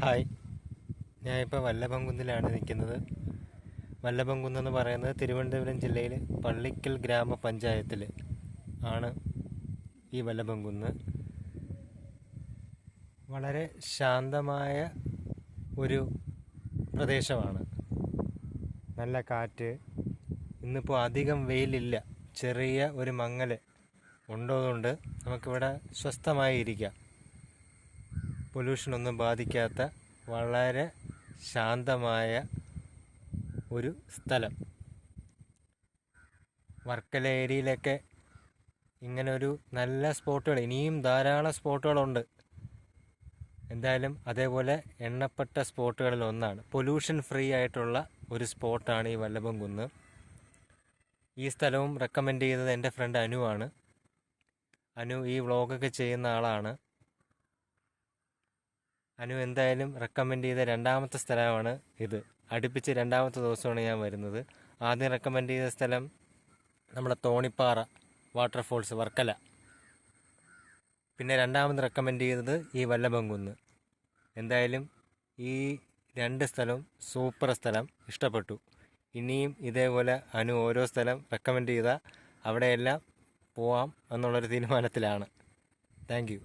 Hi, ഞാനിപ്പോൾ വല്ലഭംകുന്നിലാണ് നിൽക്കുന്നത്. വല്ലഭംകുന്നെന്ന് പറയുന്നത് തിരുവനന്തപുരം ജില്ലയിൽ പള്ളിക്കൽ ഗ്രാമപഞ്ചായത്തിൽ ആണ് ഈ വല്ലഭംകുന്ന്. വളരെ ശാന്തമായ ഒരു പ്രദേശമാണ്. നല്ല കാറ്റ്. ഇന്നിപ്പോൾ അധികം വെയിലില്ല, ചെറിയ ഒരു മങ്ങൽ ഉള്ളതുകൊണ്ട് നമുക്കിവിടെ സ്വസ്ഥമായി ഇരിക്കാം. പൊല്യൂഷനൊന്നും ബാധിക്കാത്ത വളരെ ശാന്തമായ ഒരു സ്ഥലം. വർക്കല ഏരിയയിലൊക്കെ ഇങ്ങനൊരു നല്ല സ്പോട്ടുകൾ, ഇനിയും ധാരാളം സ്പോട്ടുകളുണ്ട്. എന്തായാലും അതേപോലെ എണ്ണപ്പെട്ട സ്പോട്ടുകളിൽ ഒന്നാണ്. പൊല്യൂഷൻ ഫ്രീ ആയിട്ടുള്ള ഒരു സ്പോട്ടാണ് ഈ വല്ലഭംകുന്ന്. ഈ സ്ഥലവും റെക്കമെൻഡ് ചെയ്തത് എൻ്റെ ഫ്രണ്ട് അനുവാണ്. അനു ഈ വ്ളോഗൊക്കെ ചെയ്യുന്ന ആളാണ്. അനു എന്തായാലും റെക്കമെൻഡ് ചെയ്ത രണ്ടാമത്തെ സ്ഥലമാണ് ഇത്. അടുപ്പിച്ച് രണ്ടാമത്തെ ദിവസമാണ് ഞാൻ വരുന്നത്. ആദ്യം റെക്കമെൻഡ് ചെയ്ത സ്ഥലം നമ്മുടെ തോണിപ്പാറ വാട്ടർഫോൾസ് വർക്കല. പിന്നെ രണ്ടാമത് റെക്കമെൻഡ് ചെയ്തത് ഈ വല്ലഭംകുന്ന്. എന്തായാലും ഈ രണ്ട് സ്ഥലവും സൂപ്പർ സ്ഥലം, ഇഷ്ടപ്പെട്ടു. ഇനിയും ഇതേപോലെ അനു ഓരോ സ്ഥലം റെക്കമെൻഡ് ചെയ്താൽ അവിടെയെല്ലാം പോവാം എന്നുള്ളൊരു തീരുമാനത്തിലാണ്. Thank you.